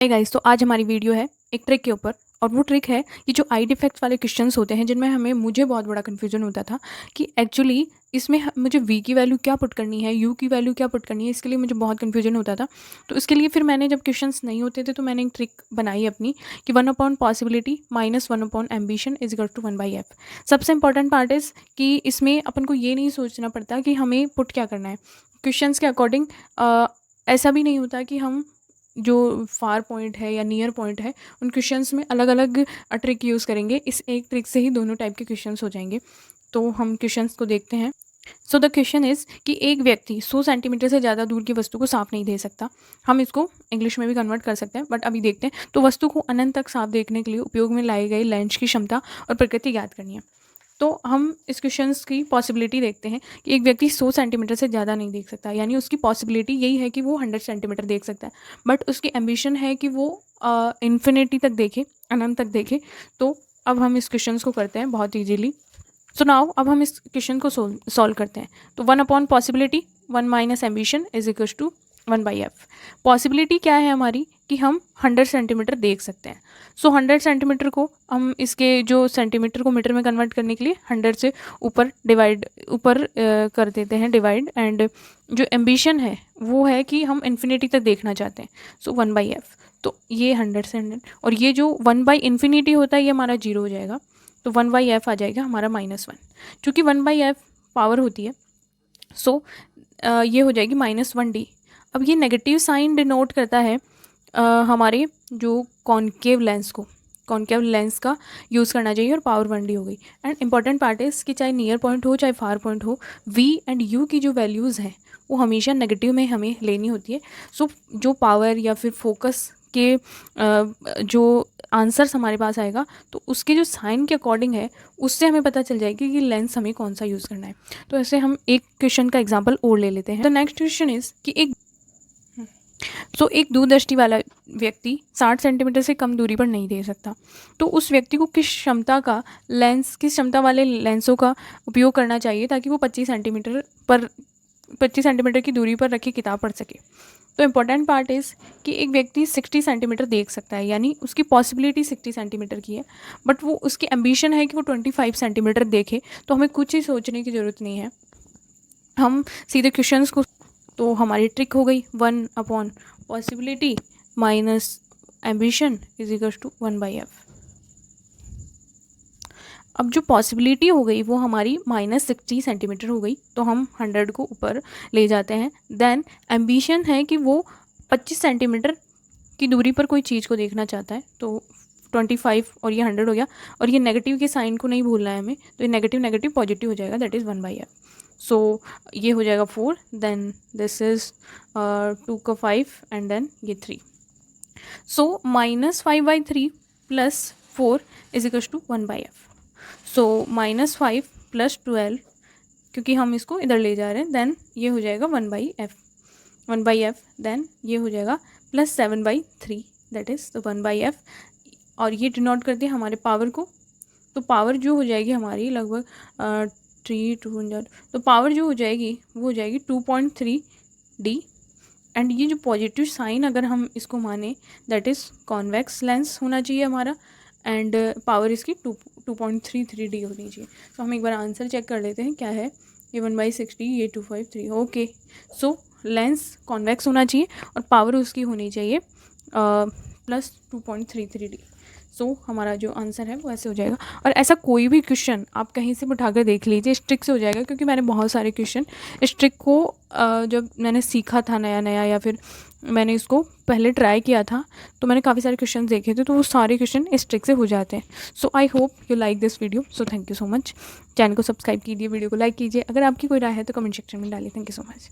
Hey guys, तो आज हमारी वीडियो है एक ट्रिक के ऊपर। और वो ट्रिक है कि जो आई डिफेक्ट्स वाले क्वेश्चंस होते हैं जिनमें मुझे बहुत बड़ा कन्फ्यूजन होता था कि एक्चुअली इसमें मुझे वी की वैल्यू क्या पुट करनी है, यू की वैल्यू क्या पुट करनी है। इसके लिए मुझे बहुत कन्फ्यूजन होता था। तो इसके लिए फिर मैंने, जब क्वेश्चंस नहीं होते थे, तो मैंने एक ट्रिक बनाई अपनी कि 1 upon possibility minus 1 upon ambition is equal to 1/f। सबसे इंपॉर्टेंट पार्ट इज़ कि इसमें अपन को ये नहीं सोचना पड़ता कि हमें पुट क्या करना है क्वेश्चंस के अकॉर्डिंग। ऐसा भी नहीं होता कि हम जो फार पॉइंट है या नियर पॉइंट है उन क्वेश्चंस में अलग अलग ट्रिक यूज़ करेंगे। इस एक ट्रिक से ही दोनों टाइप के क्वेश्चंस हो जाएंगे। तो हम क्वेश्चंस को देखते हैं। सो द क्वेश्चन इज़ कि एक व्यक्ति 100 सेंटीमीटर से ज़्यादा दूर की वस्तु को साफ नहीं दे सकता। हम इसको इंग्लिश में भी कन्वर्ट कर सकते हैं, बट अभी देखते हैं। तो वस्तु को अनंत तक साफ देखने के लिए उपयोग में लाई गई लेंस की क्षमता और प्रकृति ज्ञात करनी है। तो हम इस क्वेश्चंस की पॉसिबिलिटी देखते हैं कि एक व्यक्ति 100 सेंटीमीटर से ज़्यादा नहीं देख सकता, यानी उसकी पॉसिबिलिटी यही है कि वो 100 सेंटीमीटर देख सकता है। बट उसकी एम्बिशन है कि वो इन्फिनिटी तक देखे, अनंत तक देखे। तो अब हम इस क्वेश्चंस को करते हैं बहुत ईजीली। सो नाउ अब हम इस क्वेश्चन को सॉल्व करते हैं। तो 1 upon possibility 1 minus ambition is equal to 1/f। Possibility क्या है हमारी कि हम 100 सेंटीमीटर देख सकते हैं। सो 100 सेंटीमीटर को हम इसके जो सेंटीमीटर को मीटर में कन्वर्ट करने के लिए 100 से ऊपर कर देते हैं डिवाइड। एंड जो एम्बिशन है वो है कि हम इन्फिनिटी तक देखना चाहते हैं। सो 1/f। तो ये 100 से 100, और ये जो 1/infinity होता है ये हमारा 0 हो जाएगा। तो 1/f आ जाएगा हमारा -1। चूँकि 1/f पावर होती है, सो ये हो जाएगी -1d। अब ये नेगेटिव साइन डिनोट करता है हमारे जो कॉन्केव लेंस का यूज़ करना चाहिए, और पावर 1d हो गई। एंड इंपॉर्टेंट पार्ट इज़ कि चाहे नियर पॉइंट हो चाहे फार पॉइंट हो, v एंड u की जो वैल्यूज़ हैं वो हमेशा नेगेटिव में हमें लेनी होती है। सो जो पावर या फिर फोकस के जो आंसर्स हमारे पास आएगा, तो उसके जो साइन के अकॉर्डिंग है उससे हमें पता चल जाएगी कि लेंस हमें कौन सा यूज़ करना है। तो ऐसे हम एक क्वेश्चन का एग्जांपल और ले लेते हैं। द नेक्स्ट क्वेश्चन इज़ कि एक दूरदृष्टि वाला व्यक्ति 60 सेंटीमीटर से कम दूरी पर नहीं दे सकता। तो उस व्यक्ति को किस क्षमता वाले लेंसों का उपयोग करना चाहिए ताकि वो 25 सेंटीमीटर की दूरी पर रखी किताब पढ़ सके। तो इम्पॉर्टेंट पार्ट इज़ कि एक व्यक्ति 60 सेंटीमीटर देख सकता है, यानी उसकी पॉसिबिलिटी 60 सेंटीमीटर की है, बट वो उसकी एम्बिशन है कि वो 25 सेंटीमीटर देखे। तो हमें कुछ ही सोचने की ज़रूरत नहीं है, हम सीधे क्वेश्चंस को। तो हमारी ट्रिक हो गई 1 upon possibility minus ambition is equal to 1/f। अब जो पॉसिबिलिटी हो गई वो हमारी -60 सेंटीमीटर हो गई, तो हम 100 को ऊपर ले जाते हैं। देन एम्बिशन है कि वो 25 सेंटीमीटर की दूरी पर कोई चीज़ को देखना चाहता है। तो 25 और ये 100 हो गया, और ये नेगेटिव के साइन को नहीं भूलना है हमें। तो ये नेगेटिव पॉजिटिव हो जाएगा, दैट इज़ 1/f। सो ये हो जाएगा 4, देन दिस इज़ 2 का 5 एंड देन ये 3। So -5/3 plus 4 is equal to 1/f। So -5 plus 12, क्योंकि हम इसको इधर ले जा रहे हैं, देन ये हो जाएगा 1/f। देन ये हो जाएगा प्लस 7/3, दैट इज़ 1/f। और ये डिनोट करते हैं हमारे पावर को। तो पावर जो हो जाएगी हमारी लगभग 3 तो पावर जो हो जाएगी वो हो जाएगी 2.3d। एंड ये जो पॉजिटिव साइन अगर हम इसको माने, दैट इज़ कॉन्वेक्स लेंस होना चाहिए हमारा, एंड पावर इसकी 2.33d होनी चाहिए। तो हम एक बार आंसर चेक कर लेते हैं क्या है। ये 1/60, ये 253। ओके, सो लेंस कॉन्वेक्स होना चाहिए और पावर उसकी होनी चाहिए प्लस 2.33d। सो हमारा जो आंसर है वो ऐसे हो जाएगा। और ऐसा कोई भी क्वेश्चन आप कहीं से उठा कर देख लीजिए, इस ट्रिक से हो जाएगा। क्योंकि मैंने बहुत सारे क्वेश्चन इस ट्रिक को जब मैंने सीखा था नया या फिर मैंने इसको पहले ट्राई किया था, तो मैंने काफ़ी सारे क्वेश्चन देखे थे, तो वो सारे क्वेश्चन इस ट्रिक से हो जाते हैं। So I hope you like this video. So thank you so much. Channel को सब्सक्राइब कीजिए, वीडियो को लाइक कीजिए। अगर आपकी कोई राय है तो कमेंट सेक्शन में डालिए। Thank you so much.